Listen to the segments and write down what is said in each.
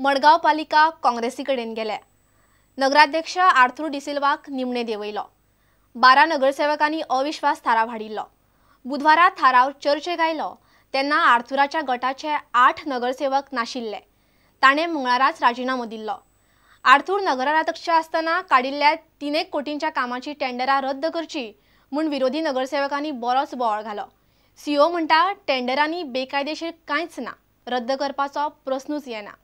मडगाव पालिका काँग्रेसी कडेन गेले। नगराध्यक्ष आर्थूर डिसिल्वाक निमणे देवयलो। 12 नगरसेवकांनी अविश्वास थाराव हाडिल्लो। बुधवारा थाराव चर्चेक आयलो तेन्ना आर्थुराच्या गटाचे 8 नगरसेवक नाशिल्ले। ताणे मंगळाराच राजीनामो दिल्लो। आर्थूर नगराध्यक्ष आसतना काडिल्ल्या 3 कोटींच्या कामाची टेंडरां रद्द करची म्हूण विरोधी नगरसेवकांनी बरोच बोवाळ घालो। सीओ म्हणटा टेंडरांनी बेकायदेशीर कांयच ना, रद्द करपाचो प्रस्नूच येना।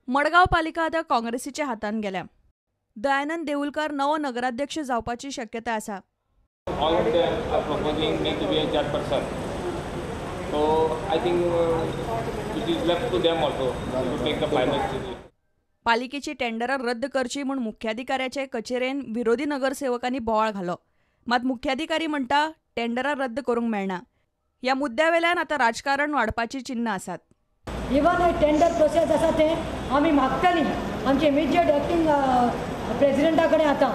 मडगाव पालिका आता काँग्रेसीच्या हातान गेल्या। दयानंद देऊलकर नवो नगराध्यक्ष जावपाची शक्यता आसा। All of them are proposing me to be a chairperson. So I think it is left to them also to take the final decision. पालिकेची टेंडरां रद्द करची म्हूण मुख्याधिकाऱ्याचे कचेरेन विरोधी नगरसेवकांनी बोवाळ घालो। मात मुख्याधिकारी म्हणटा टेंडरां रद्द करूंक मेळना। ह्या मुद्द्यावेल्यान आता राजकारण वाडपाची चिन्ह आसात। इवन हे टेंडर प्रोसेस आसा ते आमी मागतली आमचे इमिजिएट एक्टिंग प्रेसिडेंटा कडेन आतां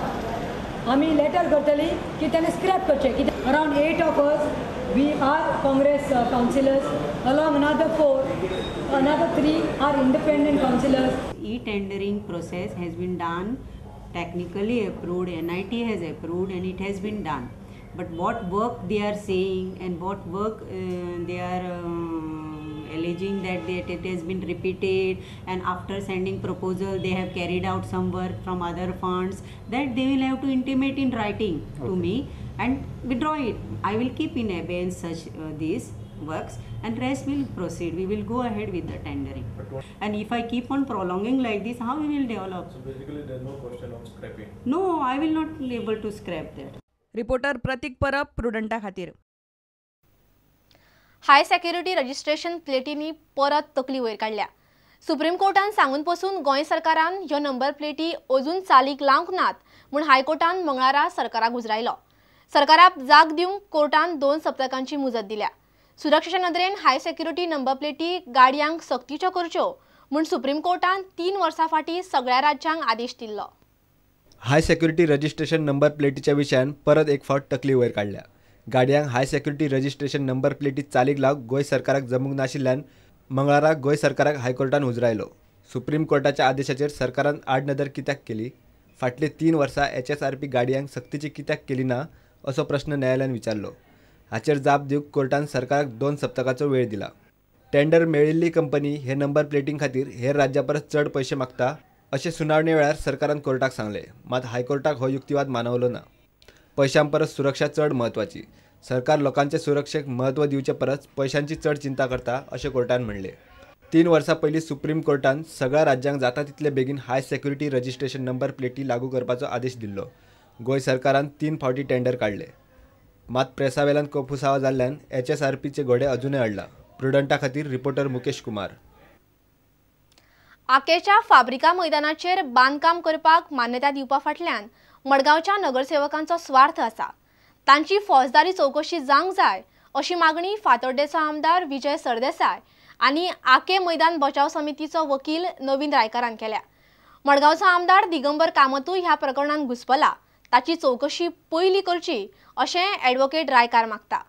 आमी लेटर करतली की ताणें स्क्रॅप करचें की around 8 of us we are Congress councillors along another 3 are independent councillors. E-tendering process has been done, technically approved, NIT has approved and it has been done. But what work they are saying and what work they are alleging that it has been repeated and after sending proposal they have carried out some work from other funds, that they will have to intimate in writing to me and withdraw it. I will keep in abeyance such these works and rest will proceed. We will go ahead with the tendering. And if I keep on prolonging like this, how we will develop? So basically there is no question of scrapping. No, I will not be able to scrap that. Reporter Prateek Parab, प्रुडंटा खातीर। High security registration प्लेटींनी परत तकली वयर काडल्या। Supreme कोर्टान सांगून पासून गोंय सरकारान ह्यो नंबर प्लेटी अजून चालीक लावंक नात म्हूण हायकोर्टान मंगळारा सरकाराक उजरायलो। सरकाराक जाग दिवंक कोर्टान 2 सप्तकांची मुजत दिल्या। सुरक्षेच्या नदरेन हाय सेक्युरिटी नंबर प्लेटी गाडयांक सक्तीच्यो करच्यो म्हूण सुप्रीम कोर्टान 3 वर्सां फाटीं सगळ्या राज्यांक आदेश दिल्लो। हाय सेक्युरिटी रजिस्ट्रेशन नंबर प्लेटीच्या विशयान परत एक फावट तकली वयर काडल्या। गाडयांक हाय सेक्युरिटी रजिस्ट्रेशन नंबर प्लेटी चालीक लावंक गोंय सरकाराक जमूंक नाशिल्ल्यान मंगळारा गोंय सरकाराक हायकोर्टान उजरायलो। सुप्रीम कोर्टाच्या आदेशाचेर सरकारान आडनदर कित्याक केली? फाटली 3 वर्सां HSRP गाडयांक सक्तीची कित्याक केली ना असो प्रश्न न्यायालयान विचारलो। हाचेर जाप दिवंक कोर्टान सरकाराक 2 सप्तकाचो वेळ दिला। टेंडर मेळिल्ली कंपनी हे नंबर प्लेटीं खातीर हेर राज्यां परस चड पयशे मागता अशें सुनावणे वेळार सरकारान कोर्टाक सांगले। मात हायकोर्टाक हो युक्तिवाद मानवलो ना। पैशां परस सुरक्षा चड म्हत्वाची। सरकार लोकांचे सुरक्षेक म्हत्व दिवचे परस पैशांची चड चिंता करता अशें कोर्टान म्हणले। 3 वर्सां पयलीं सुप्रीम कोर्टान सगळ्या राज्यांक जाता तितले बेगीन हाय सेक्युरिटी रजिस्ट्रेशन नंबर प्लेटी लागू करपाचो आदेश दिल्लो। गोंय सरकारान 3 फावटी टेंडर काडले। मात प्रेसावेल्यान कोफुसावा जाल्ल्यान HSRPचे घोडे अजूनय अडला। प्रुडंटा खातीर रिपोर्टर मुकेश कुमार। आकेच्या फाब्रिका मैदानाचेर बांदकाम करपाक मान्यताय दिवपा फाटल्यान मडगावच्या नगरसेवकांचो स्वार्थ आसा। तांची फौजदारी चौकशी जावंक जाय अशी मागणी फातोड्डेचो आमदार विजय सरदेसाय आनी आके मैदान बचाव समितीचो वकील नवीन रायकारान केल्या। मडगावचो आमदार दिगंबर कामतूय ह्या प्रकरणात घुसपला। ताची चौकशी पयली करची अशें ॲडव्होकेट रायकार मागता।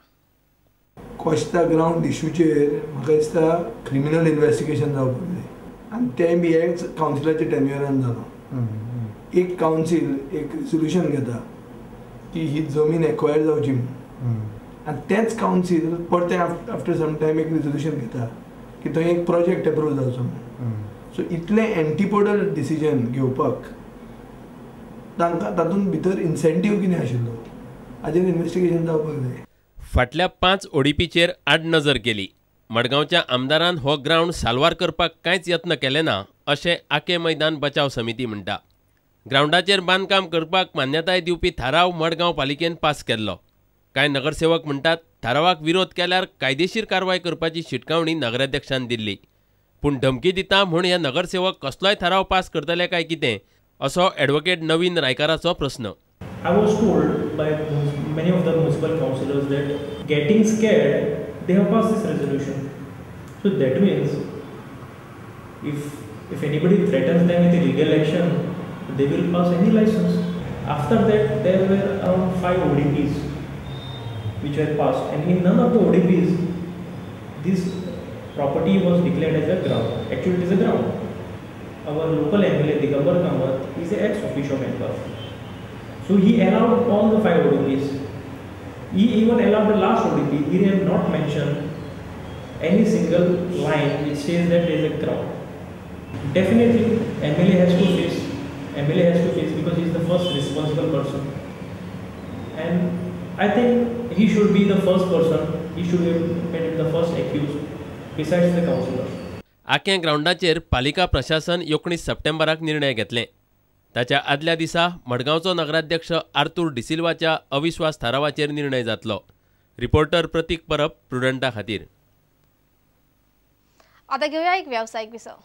कोस्ता ग्राउंड इश्यूचेर म्हाका दिसता क्रिमिनल इन्व्हेस्टिगेशन जावपाक जाय आनी तें बी हेच कावन्सिलाच्या टेन्युअरान जालो। एक कावन्सील एक रिजोल्यूशन घेता की ही जमीन एक्वायर जावची म्हणून आनी तेच कावन्सील परते आफ्टर सम टायम एक रिजोल्यूशन घेता की थंय एक प्रोजेक्ट एप्रूव जावचो म्हणून। सो इतले एंटीपोडल डिसिजन घेवपाक तांकां तातूंत भितर इन्सेंटीव कितें आशिल्लो हाजेर इन्व्हेस्टिगेशन जावपाक जाय। फाटल्या 5 ओडीपीचेर आड नजर केली। मडगावच्या आमदारान हो ग्राउंड साल्वार करपाक कांयच यत्न केले ना अशें आके मैदान बचाव समिती म्हणटा। ग्राउंडाचेर बांदकाम करपाक मान्यताय दिवपी थाराव मडगाव पालिकेन पास केल्लो। कांय नगरसेवक म्हणटात थारावाक विरोध केल्यार कायदेशीर कारवाय करपाची शिटकावणी नगराध्यक्षान दिल्ली। पूण धमकी दिता म्हूण हे नगरसेवक कसलोय थाराव पास करतले काय कितें असो ॲडव्होकेट नवीन रायकाराचो प्रश्न। I was told by many of the municipal councillors that getting scared they have passed this resolution. So that means if anybody threatens them with illegal action, they will pass any license. After that, there were around 5 ODPs which were passed, and in none of the ODPs, this property was declared as a ground. Actually, it is a ground. Our local MLA, Digambar Kamath, is an ex-officio member. So he allowed all the 5 ODPs. He even allowed the last ODP. He have not mentioned any single line which says that there is a ground. Definitely, MLA has to face because he is the first responsible person. And I think he should be the first person. He should be the first accused besides the councillors. आख्या ग्राउंडाचेर पालिका प्रशासन 19 सप्टेंबराक निर्णय घेतले. ताच्या आदल्या दिसा मडगांवचो नगराध्यक्ष आर्थूर डिसिल्वाच्या अविश्वास थारावाचेर निर्णय जातलो. रिपोर्टर प्रतीक परब, प्रुडंटा खातीर. आता घेऊया एक व्यावसायिक विसव.